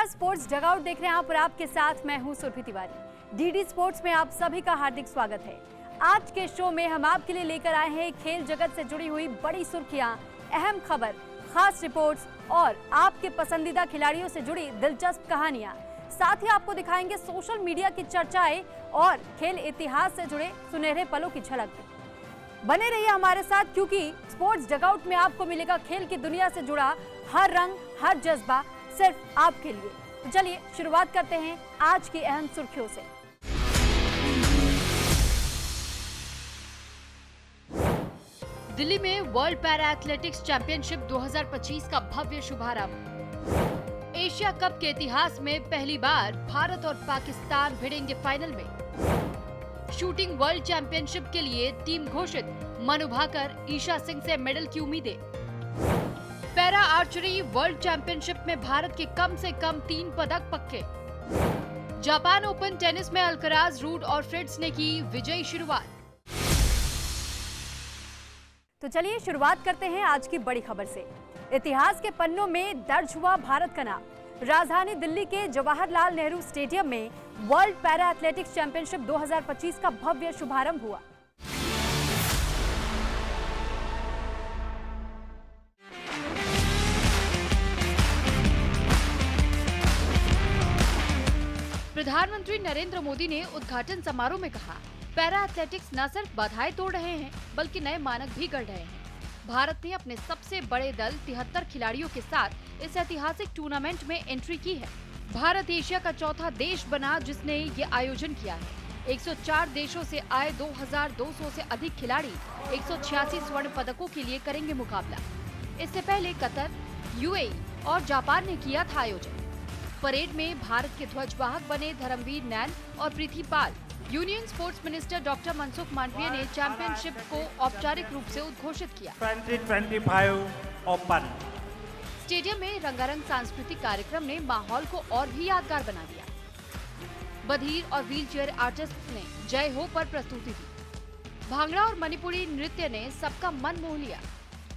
नमस्कार, sports dugout देख रहे हैं आप और आपके साथ मैं हूं सुरभि तिवारी। डीडी स्पोर्ट्स में आप सभी का हार्दिक स्वागत है। आज के शो में हम आपके लिए लेकर आए हैं खेल जगत से जुड़ी हुई बड़ी सुर्खियां, अहम खबर, खास रिपोर्ट्स और आपके पसंदीदा खिलाड़ियों से जुड़ी दिलचस्प कहानियां। साथ ही आपको दिखाएंगे सोशल मीडिया की चर्चाएं और खेल इतिहास से जुड़े सुनहरे पलों की झलक। बने रहिए हमारे साथ, क्योंकि स्पोर्ट्स डगआउट में आपको मिलेगा खेल की दुनिया से जुड़ा हर रंग, हर जज्बा सिर्फ आपके लिए। तो चलिए शुरुआत करते हैं आज की अहम सुर्खियों से। दिल्ली में वर्ल्ड पैरा एथलेटिक्स चैंपियनशिप 2025 का भव्य शुभारंभ। एशिया कप के इतिहास में पहली बार भारत और पाकिस्तान भिड़ेंगे फाइनल में। शूटिंग वर्ल्ड चैंपियनशिप के लिए टीम घोषित, मनु भाकर, ईशा सिंह से मेडल की उम्मीदें। पैरा आर्चरी वर्ल्ड चैंपियनशिप में भारत के कम से कम 3 पदक पक्के। जापान ओपन टेनिस में अल्कराज, रूड और फ्रिट्ज ने की विजयी शुरुआत। तो चलिए शुरुआत करते हैं आज की बड़ी खबर से। इतिहास के पन्नों में दर्ज हुआ भारत का नाम। राजधानी दिल्ली के जवाहरलाल नेहरू स्टेडियम में वर्ल्ड पैरा एथलेटिक्स चैंपियनशिप 2025 का भव्य शुभारंभ हुआ। प्रधानमंत्री नरेंद्र मोदी ने उद्घाटन समारोह में कहा, पैरा एथलेटिक्स न सिर्फ बाधाएं तोड़ रहे हैं बल्कि नए मानक भी गढ़ रहे हैं। भारत ने अपने सबसे बड़े दल 73 खिलाड़ियों के साथ इस ऐतिहासिक टूर्नामेंट में एंट्री की है। भारत एशिया का चौथा देश बना जिसने ये आयोजन किया है। 104 देशों से आए 2200 से अधिक खिलाड़ी 186 स्वर्ण पदकों के लिए करेंगे मुकाबला। इससे पहले कतर, यूएई और जापान ने किया था आयोजन। परेड में भारत के ध्वजवाहक बने धर्मवीर नैन और Preeti Pal. Union sports minister doctor Mansukh Mandaviya ने चैंपियनशिप को औपचारिक रूप से उद्घोषित किया। 2025 ओपन स्टेडियम में रंगारंग सांस्कृतिक कार्यक्रम ने माहौल को और भी यादगार बना दिया। बधिर और व्हील चेयर आर्टिस्ट ने जय हो पर प्रस्तुति दी। भांगड़ा और मणिपुरी नृत्य ने सबका मन मोह लिया।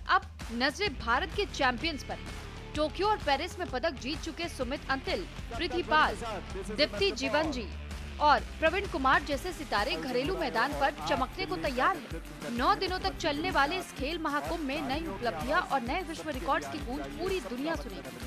अब नजरें भारत के चैंपियंस पर। टोक्यो और पेरिस में पदक जीत चुके सुमित अंतिल, प्रीति पाल, दीप्ति जीवनजी और प्रवीण कुमार जैसे सितारे घरेलू मैदान पर चमकने को तैयार हैं। 9 दिनों तक चलने वाले इस खेल महाकुंभ में नई उपलब्धियां और नए विश्व रिकॉर्ड्स की गूंज पूरी दुनिया सुनेगी।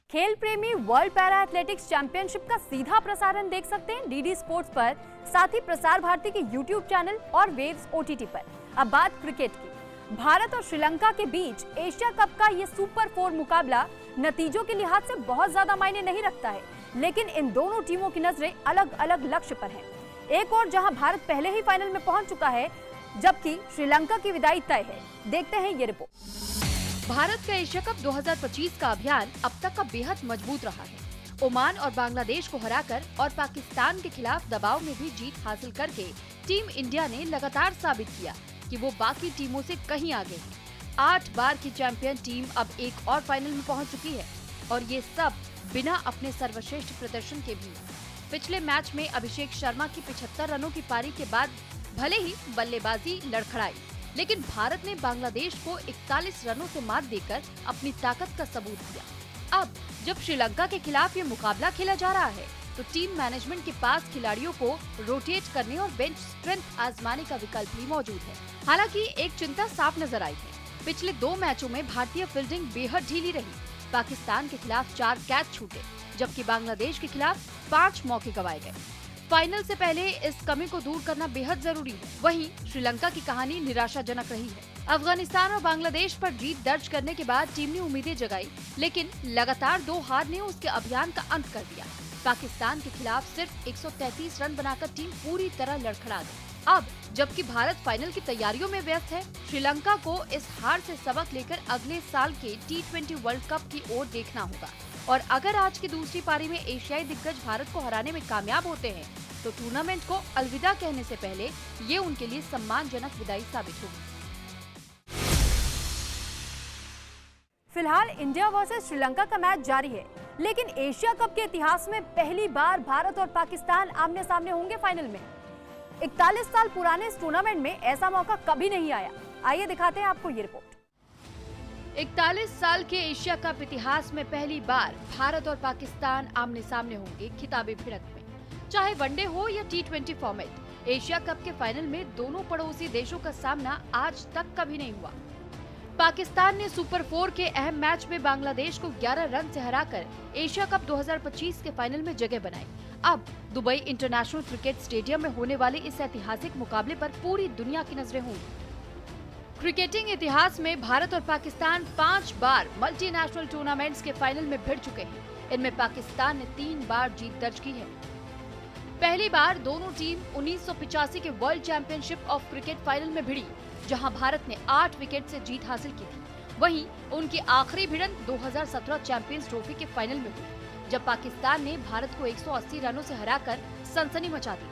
खेल प्रेमी वर्ल्ड पैरा एथलेटिक्स चैंपियनशिप का सीधा प्रसारण देख सकते हैं डीडी स्पोर्ट्स पर, साथ ही प्रसार भारती के यूट्यूब चैनल और वेव्स ओटीटी पर। अब बात क्रिकेट की। भारत और श्रीलंका के बीच एशिया कप का ये सुपर 4 मुकाबला नतीजों के लिहाज से बहुत ज्यादा मायने नहीं रखता है, लेकिन इन दोनों टीमों की नजरें अलग अलग लक्ष्य पर हैं। एक और जहां भारत पहले ही फाइनल में पहुंच चुका है, जबकि श्रीलंका की विदाई तय है। देखते हैं ये रिपोर्ट। भारत का एशिया कप 2025 का अभियान अब तक का बेहद मजबूत रहा है। ओमान और बांग्लादेश को हराकर और पाकिस्तान के खिलाफ दबाव में भी जीत हासिल करके टीम इंडिया ने लगातार साबित किया कि वो बाकी टीमों से कहीं आगे है। 8 बार की चैंपियन टीम अब एक और फाइनल में पहुंच चुकी है, और ये सब बिना अपने सर्वश्रेष्ठ प्रदर्शन के भी। पिछले मैच में अभिषेक शर्मा की 75 रनों की पारी के बाद भले ही बल्लेबाजी लड़खड़ाई, लेकिन भारत ने बांग्लादेश को 41 रनों से मात देकर अपनी ताकत का सबूत दिया। अब जब श्रीलंका के खिलाफ ये मुकाबला खेला जा रहा है, तो टीम मैनेजमेंट के पास खिलाड़ियों को रोटेट करने और बेंच स्ट्रेंथ आजमाने का विकल्प भी मौजूद है। हालांकि एक चिंता साफ नजर आई है। पिछले 2 मैचों में भारतीय फील्डिंग बेहद ढीली रही। पाकिस्तान के खिलाफ 4 कैच छूटे, जबकि बांग्लादेश के खिलाफ 5 मौके गंवाए गए। फाइनल से पहले इस कमी को दूर करना बेहद जरूरी है। वहीं श्रीलंका की कहानी निराशाजनक रही है। अफगानिस्तान और बांग्लादेश पर जीत दर्ज करने के बाद टीम ने उम्मीदें जगाई, लेकिन लगातार 2 हार ने उसके अभियान का अंत कर दिया। पाकिस्तान के खिलाफ सिर्फ 133 रन बनाकर टीम पूरी तरह लड़खड़ा गई। अब जबकि भारत फाइनल की तैयारियों में व्यस्त है, श्रीलंका को इस हार से सबक लेकर अगले साल के T20 वर्ल्ड कप की ओर देखना होगा। और अगर आज की दूसरी पारी में एशियाई दिग्गज भारत को हराने में कामयाब होते हैं, तो टूर्नामेंट को अलविदा कहने से पहले ये उनके लिए सम्मानजनक विदाई साबित होगी। फिलहाल इंडिया वर्सेस श्रीलंका का मैच जारी है, लेकिन एशिया कप के इतिहास में पहली बार भारत और पाकिस्तान आमने सामने होंगे फाइनल में। 41 साल पुराने इस टूर्नामेंट में ऐसा मौका कभी नहीं आया। आइए दिखाते हैं आपको ये रिपोर्ट। 41 साल के एशिया कप इतिहास में पहली बार भारत और पाकिस्तान आमने सामने होंगे खिताबी भिड़ंत में। चाहे वनडे हो या T20 फॉर्मेट, एशिया कप के फाइनल में दोनों पड़ोसी देशों का सामना आज तक कभी नहीं हुआ। पाकिस्तान ने सुपर 4 के अहम मैच में बांग्लादेश को 11 रन से हराकर एशिया कप 2025 के फाइनल में जगह बनाई। अब दुबई इंटरनेशनल क्रिकेट स्टेडियम में होने वाले इस ऐतिहासिक मुकाबले पर पूरी दुनिया की नजरें होंगी। क्रिकेटिंग इतिहास में भारत और पाकिस्तान 5 बार मल्टीनेशनल टूर्नामेंट्स के फाइनल में भिड़ चुके हैं। इनमें पाकिस्तान ने 3 बार जीत दर्ज की है। पहली बार दोनों टीम 1985 के world championship of cricket final में भिड़ी, जहां भारत ने 8 विकेट से जीत हासिल की थी। वहीं उनकी आखिरी भिड़ंत 2017 चैंपियंस ट्रॉफी के फाइनल में हुई, जब पाकिस्तान ने भारत को 180 रनों से हराकर सनसनी मचा दी।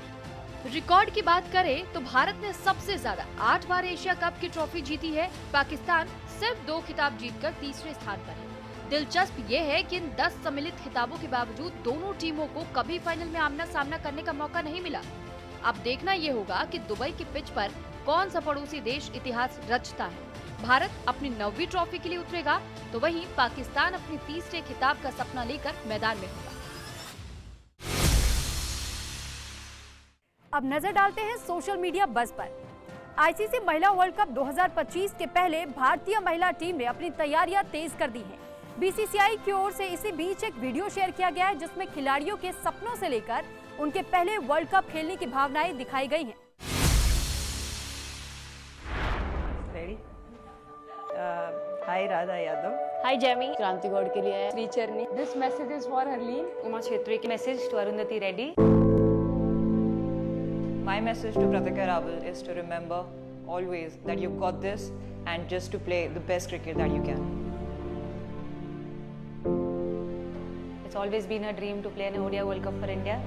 रिकॉर्ड की बात करें तो भारत ने सबसे ज्यादा 8 बार एशिया कप की ट्रॉफी जीती है। पाकिस्तान सिर्फ 2 खिताब जीतकर तीसरे स्थान पर है। दिलचस्प ये है कि इन 10 सम्मिलित खिताबों के बावजूद दोनों टीमों को कभी फाइनल में आमना सामना करने का मौका नहीं मिला। अब देखना ये होगा कि दुबई की पिच पर कौन सा पड़ोसी देश इतिहास रचता है। भारत अपनी 9वीं ट्रॉफी के लिए उतरेगा, तो वहीं पाकिस्तान अपने तीसरे खिताब का सपना लेकर मैदान में होगा। अब नजर डालते हैं सोशल मीडिया बज़ पर। आईसीसी महिला वर्ल्ड कप 2025 के पहले भारतीय महिला टीम ने अपनी तैयारियां तेज कर दी हैं। बीसीसीआई की ओर से इसी बीच एक वीडियो शेयर किया गया है, जिसमें खिलाड़ियों के सपनों से लेकर उनके पहले वर्ल्ड कप खेलने की भावनाएं दिखाई गई हैं। Hi Radha Yadav. Hi Jamie. क्रांति गौड़ के लिए है। Sri Charni. This message is for Harleen. Uma Chhetri. Message to Arundhati Reddy. My message to Pratika Rawal is to remember always that you've got this and just to play the best cricket that you can. It's always been a dream to play an ODI World Cup for India.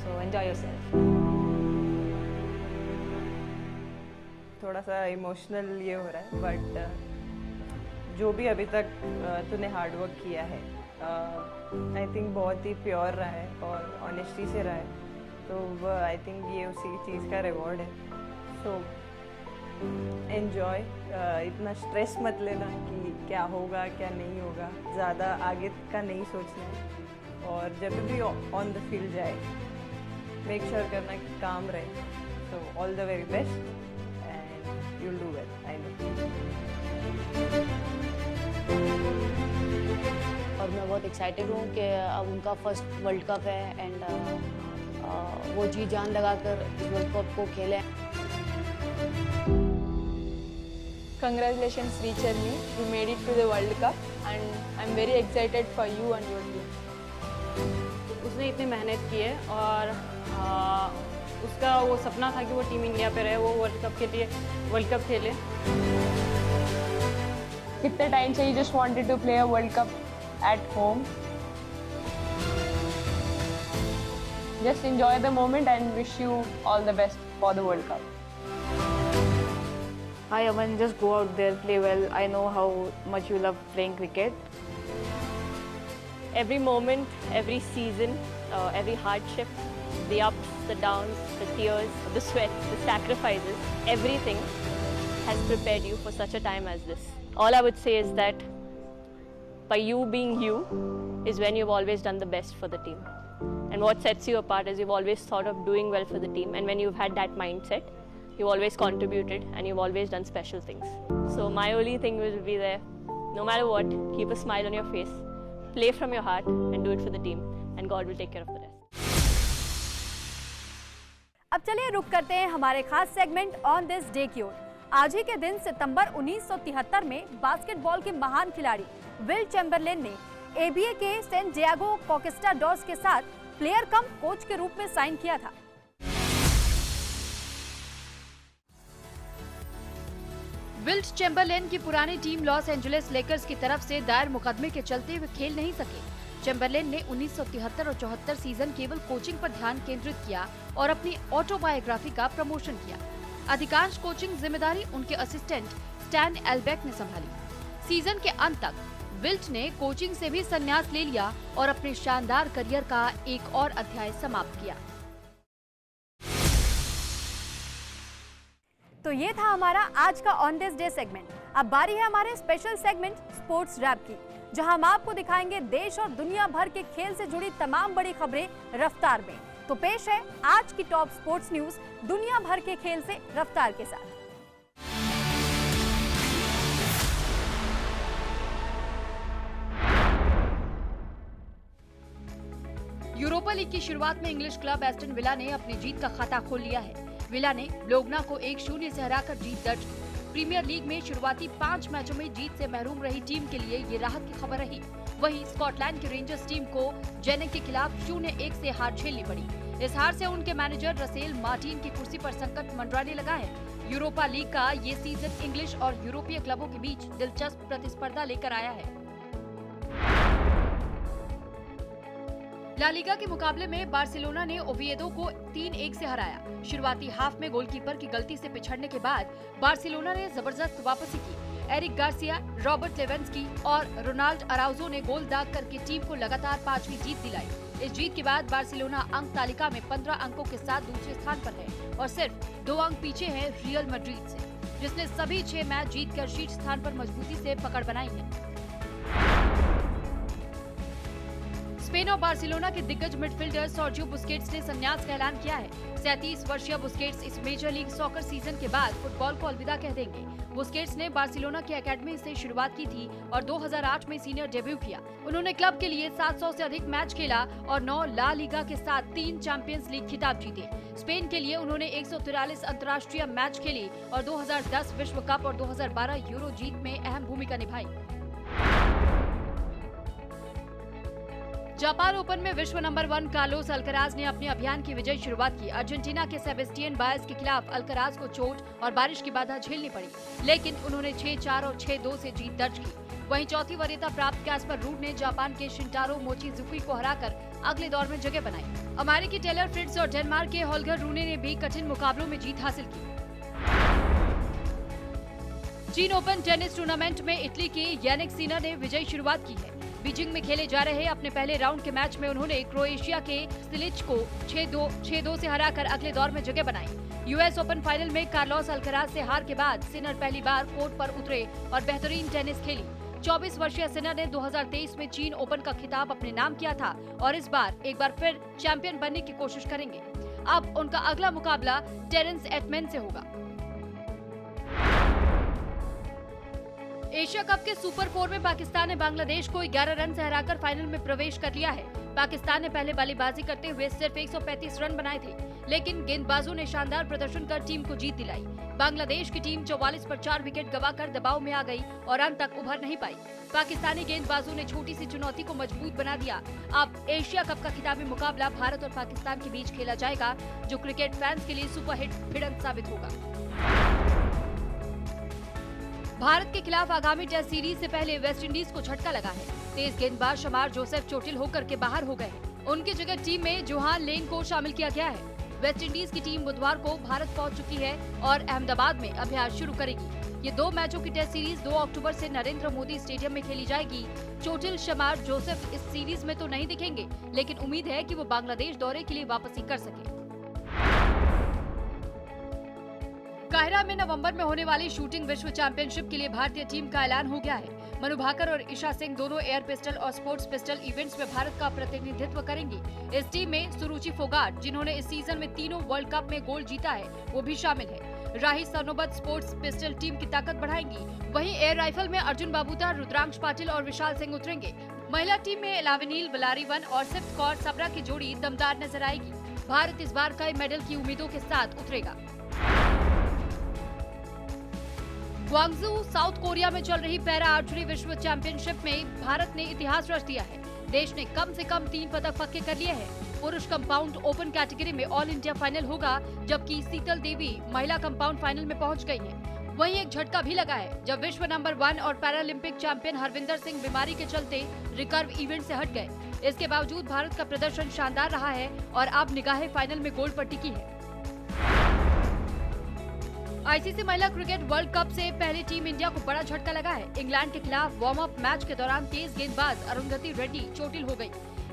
So enjoy yourself. थोड़ा सा emotional ये हो रहा है, but जो भी अभी तक तूने हार्ड वर्क किया है, आई थिंक बहुत ही प्योर रहा है और ऑनेस्टी से रहा है, तो आई थिंक ये उसी चीज़ का रिवॉर्ड है। सो एन्जॉय, इतना स्ट्रेस मत लेना कि क्या होगा क्या नहीं होगा, ज़्यादा आगे का नहीं सोचना है। और जब भी ऑन द फील्ड जाए मेक श्योर करना कि काम रहे। So all the very best and you'll do well, I know. और मैं बहुत एक्साइटेड हूँ कि अब उनका फर्स्ट वर्ल्ड कप है एंड वो जी जान लगाकर इस वर्ल्ड कप को खेलें। Congratulations Sri Charni, you made it to the World Cup and I'm very excited for you and your team. उसने इतनी मेहनत की है और उसका वो सपना था कि वो टीम इंडिया पे रहे, वो वर्ल्ड कप के लिए वर्ल्ड कप खेले। कितने टाइम से you just wanted to play a World Cup at home. Just enjoy the moment and wish you all the best for the World Cup. Hi Aman, just go out there, play well. I know how much you love playing cricket. Every moment, every season, every hardship, the ups, the downs, the tears, the sweat, the sacrifices, everything has prepared you for such a time as this. All I would say is that by you being you is when you've always done the best for the team. And what sets you apart is you've always thought of doing well for the team, and when you've had that mindset, you've always contributed and you've always done special things. So my only thing will be there, no matter what, keep a smile on your face, play from your heart and do it for the team, and God will take care of the rest. अब चलिए रुक करते हैं हमारे खास segment on this day की ओर। आज ही के दिन सितंबर 1973 में बास्केटबॉल के महान खिलाड़ी विल चैम्बरलेन ने एबीए के सैन डिएगो कॉन्किस्टाडोर्स के साथ प्लेयर कम कोच के रूप में साइन किया था। विल्ट चैम्बरलेन की पुरानी टीम लॉस एंजलिस लेकर्स की तरफ से दायर मुकदमे के चलते वे खेल नहीं सके। चैम्बरलेन ने 1973 और 74 सीजन केवल कोचिंग पर ध्यान केंद्रित किया और अपनी ऑटोबायोग्राफी का प्रमोशन किया। अधिकांश कोचिंग जिम्मेदारी उनके असिस्टेंट स्टैन एल्बेक ने संभाली। सीजन के अंत तक विल्ट ने कोचिंग से भी संन्यास ले लिया और अपने शानदार करियर का एक और अध्याय समाप्त किया। तो ये था हमारा आज का ऑन दिस डे सेगमेंट। अब बारी है हमारे स्पेशल सेगमेंट स्पोर्ट्स रैप की, जहां हम आपको दिखाएंगे देश और दुनिया भर के खेल से जुड़ी तमाम बड़ी खबरें रफ्तार में। तो पेश है आज की टॉप स्पोर्ट्स न्यूज दुनिया भर के खेल से रफ्तार के साथ। यूरोपा लीग की शुरुआत में इंग्लिश क्लब एस्टन विला ने अपनी जीत का खाता खोल लिया है। विला ने लोगना को 1-0 से हराकर जीत दर्ज की। प्रीमियर लीग में शुरुआती 5 मैचों में जीत से महरूम रही टीम के लिए ये राहत की खबर रही। वहीं स्कॉटलैंड की रेंजर्स टीम को जेनेक के खिलाफ 0-1 से हार झेलनी पड़ी। इस हार से उनके मैनेजर रसेल मार्टिन की कुर्सी पर संकट मंडराने लगा है। यूरोपा लीग का ये सीजन इंग्लिश और यूरोपीय क्लबों के बीच दिलचस्प प्रतिस्पर्धा लेकर आया है। ला लीगा के मुकाबले में बार्सिलोना ने ओविएडो को 3-1 से हराया। शुरुआती हाफ में गोलकीपर की गलती से पिछड़ने के बाद बार्सिलोना ने जबरदस्त वापसी की। एरिक गार्सिया, रॉबर्ट लेवेंस्की और रोनाल्ड अराउजो ने गोल दाग करके टीम को लगातार 5वीं जीत दिलाई। इस जीत के बाद बार्सिलोना अंक तालिका में 15 अंकों के साथ दूसरे स्थान पर है और सिर्फ 2 अंक पीछे है रियल मैड्रिड से, जिसने सभी 6 मैच जीतकर शीर्ष स्थान पर मजबूती से पकड़ बनाई है। स्पेन और बार्सिलोना के दिग्गज मिडफील्डर सर्जियो बुस्केट्स ने संन्यास का ऐलान किया है। 37 वर्षीय बुस्केट्स इस मेजर लीग सॉकर सीजन के बाद फुटबॉल को अलविदा कह देंगे। बुस्केट्स ने बार्सिलोना की एकेडमी से शुरुआत की थी और 2008 में सीनियर डेब्यू किया। उन्होंने क्लब के लिए 700 से अधिक मैच खेला और 9 ला लीगा के साथ 3 चैंपियंस लीग खिताब जीते। स्पेन के लिए उन्होंने 143 अंतर्राष्ट्रीय मैच खेले और 2010 विश्व कप और 2012 यूरो जीत में अहम भूमिका निभाई। जापान ओपन में विश्व नंबर 1 कार्लोस अल्कराज ने अपने अभियान की विजयी शुरुआत की। अर्जेंटीना के सेबेस्टियन बायस के खिलाफ अल्कराज को चोट और बारिश की बाधा झेलनी पड़ी, लेकिन उन्होंने 6-4 और 6-2 से जीत दर्ज की। वहीं चौथी वरीयता प्राप्त कैस्पर रूड ने जापान के शिंटारो मोचिजुकी को हराकर अगले दौर में जगह बनाई। अमेरिकी टेलर फ्रिट्ज और डेनमार्क के होल्गर रूने ने भी कठिन मुकाबलों में जीत हासिल की। चीन ओपन टेनिस टूर्नामेंट में इटली के यानिक सिनर ने विजयी शुरुआत की है। बीजिंग में खेले जा रहे अपने पहले राउंड के मैच में उन्होंने क्रोएशिया के सिलिच को 6-2 से हराकर अगले दौर में जगह बनाई। यूएस ओपन फाइनल में कार्लोस अल्कराज से हार के बाद सिनर पहली बार कोर्ट पर उतरे और बेहतरीन टेनिस खेली। 24 वर्षीय सिनर ने 2023 में चीन ओपन का खिताब अपने नाम किया था और इस बार एक बार फिर चैंपियन बनने की कोशिश करेंगे। अब उनका अगला मुकाबला टेरेंस एटमैन से होगा। एशिया कप के सुपर 4 में पाकिस्तान ने बांग्लादेश को 11 रन से हराकर फाइनल में प्रवेश कर लिया है। पाकिस्तान ने पहले बल्लेबाजी करते हुए सिर्फ 135 रन बनाए थे, लेकिन गेंदबाजों ने शानदार प्रदर्शन कर टीम को जीत दिलाई। बांग्लादेश की टीम 44 पर 4 विकेट गंवाकर दबाव में आ गई और अंत तक उभर नहीं पाई। पाकिस्तानी गेंदबाजों ने छोटी सी चुनौती को मजबूत बना दिया। अब एशिया कप का खिताबी मुकाबला भारत और पाकिस्तान के बीच खेला जाएगा, जो क्रिकेट फैंस के लिए सुपरहिट भिड़ंत साबित होगा। भारत के खिलाफ आगामी टेस्ट सीरीज से पहले वेस्टइंडीज को झटका लगा है। तेज गेंदबाज शमार जोसेफ चोटिल होकर के बाहर हो गए हैं। उनकी जगह टीम में जोहान लेन को शामिल किया गया है। वेस्टइंडीज की टीम बुधवार को भारत पहुंच चुकी है और अहमदाबाद में अभ्यास शुरू करेगी। ये 2 मैचों की टेस्ट सीरीज 2 अक्टूबर से नरेंद्र मोदी स्टेडियम में खेली जाएगी। चोटिल, शमार जोसेफ इस सीरीज में तो नहीं दिखेंगे, लेकिन उम्मीद है कि वो बांग्लादेश दौरे के लिए वापसी कर सके। काहिरा में नवंबर में होने वाली शूटिंग विश्व चैंपियनशिप के लिए भारतीय टीम का ऐलान हो गया है। मनु भाकर और ईशा सिंह दोनों एयर पिस्टल और स्पोर्ट्स पिस्टल इवेंट्स में भारत का प्रतिनिधित्व करेंगी। इस टीम में सुरुचि फोगाट, जिन्होंने इस सीजन में तीनों वर्ल्ड कप में गोल्ड जीता है, वो भी शामिल है। Rahi Sarnobat sports pistol team की ताकत बढ़ाएंगी। वहीं एयर राइफल में अर्जुन बाबूता, रुद्रांश पाटिल और विशाल सिंह उतरेंगे। महिला टीम में लाविनील वलारीवन और सिफ्त कौर सबरा की जोड़ी दमदार नजर आएगी। भारत इस बार कई मेडल की उम्मीदों के साथ उतरेगा। ग्वांगजू, साउथ कोरिया में चल रही पैरा आर्चरी विश्व चैंपियनशिप में भारत ने इतिहास रच दिया है। देश ने कम से कम 3 पदक पक्के कर लिए हैं। पुरुष कंपाउंड ओपन कैटेगरी में ऑल इंडिया फाइनल होगा, जबकि शीतल देवी महिला कंपाउंड फाइनल में पहुंच गई हैं। वहीं एक झटका भी लगा है, जब विश्व नंबर 1 और पैरालंपिक चैंपियन हरविंदर सिंह बीमारी के चलते रिकर्व इवेंट से हट गए। इसके बावजूद भारत का प्रदर्शन शानदार रहा है और अब निगाहें फाइनल में गोल्ड पर टिकी है। आईसीसी महिला क्रिकेट वर्ल्ड कप से पहले टीम इंडिया को बड़ा झटका लगा है। इंग्लैंड के खिलाफ वार्म अप मैच के दौरान तेज गेंदबाज अरुंधति रेड्डी चोटिल हो गई।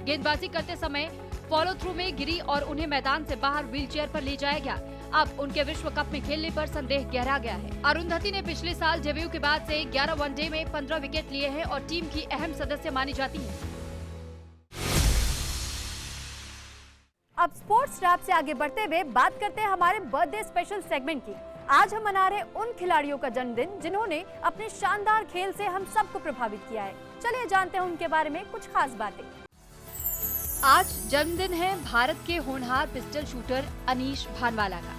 गेंदबाजी करते समय फॉलो थ्रू में गिरी और उन्हें मैदान से बाहर व्हीलचेयर पर ले जाया गया। अब उनके विश्व कप में खेलने पर संदेह गहरा गया है। अरुंधति ने पिछले साल डेब्यू के बाद से 11 वनडे में 15 विकेट लिए हैं और टीम की अहम सदस्य मानी जाती हैं। अब स्पोर्ट्स रैप से आगे बढ़ते हुए बात करते हैं हमारे बर्थडे स्पेशल सेगमेंट की। आज हम मना रहे उन खिलाड़ियों का जन्मदिन जिन्होंने अपने शानदार खेल से हम सबको प्रभावित किया है। चलिए जानते हैं उनके बारे में कुछ खास बातें। आज जन्मदिन है भारत के होनहार पिस्टल शूटर अनीश भानवाला का,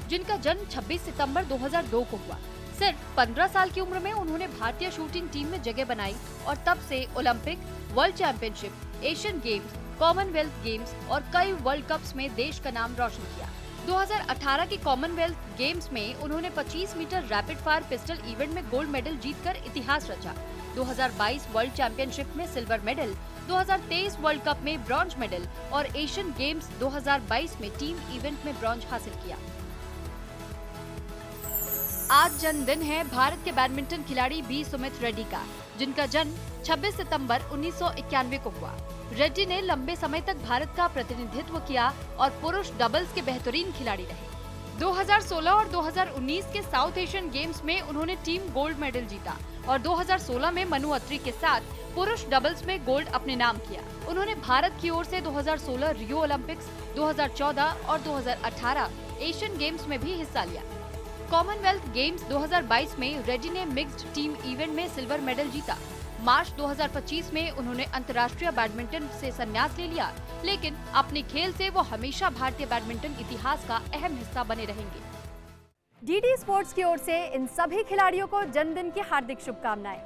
जिनका जन्म 26 सितंबर 2002 को हुआ। सिर्फ 15 साल की उम्र में उन्होंने भारतीय शूटिंग टीम में जगह बनाई और तब से Olympic, world championship, Asian games, Commonwealth games और कई वर्ल्ड कप्स में देश का नाम रोशन किया। 2018 के कॉमनवेल्थ गेम्स में उन्होंने 25 metre rapid fire pistol event में गोल्ड मेडल जीतकर इतिहास रचा। 2022 वर्ल्ड चैंपियनशिप में सिल्वर मेडल, 2023 वर्ल्ड कप में ब्रॉन्ज मेडल और एशियन गेम्स 2022 में टीम इवेंट में ब्रॉन्ज हासिल किया। आज जन्मदिन है भारत के बैडमिंटन खिलाड़ी बी सुमित रेड्डी का, जिनका जन्म 26 सितंबर 1991 को हुआ। रेड्डी ने लंबे समय तक भारत का प्रतिनिधित्व किया और पुरुष डबल्स के बेहतरीन खिलाड़ी रहे। 2016 और 2019 के साउथ एशियन गेम्स में उन्होंने टीम गोल्ड मेडल जीता और 2016 में मनु अत्री के साथ पुरुष डबल्स में गोल्ड अपने नाम किया। उन्होंने भारत की ओर से 2016 रियो ओलंपिक्स, 2014 और 2018 एशियन गेम्स में भी हिस्सा लिया। कॉमनवेल्थ गेम्स 2022 में रेड्डी ने मिक्स्ड टीम इवेंट में सिल्वर मेडल जीता। मार्च 2025 में उन्होंने अंतर्राष्ट्रीय बैडमिंटन से संन्यास ले लिया, लेकिन अपने खेल से वो हमेशा भारतीय बैडमिंटन इतिहास का अहम हिस्सा बने रहेंगे। डीडी स्पोर्ट्स की ओर से इन सभी खिलाड़ियों को जन्मदिन की हार्दिक शुभकामनाएं।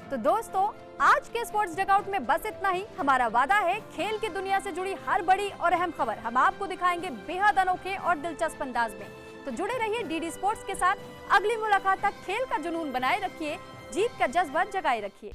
तो दोस्तों, आज के स्पोर्ट्स डगआउट में बस इतना ही। हमारा वादा है खेल की दुनिया से जुड़ी हर बड़ी और अहम खबर हम आपको दिखाएंगे बेहद अनोखे और दिलचस्प अंदाज में। तो जुड़े रहिए डीडी स्पोर्ट्स के साथ। अगली मुलाकात तक खेल का जुनून बनाए रखिए, जीत का जज्बा जगाए रखिए।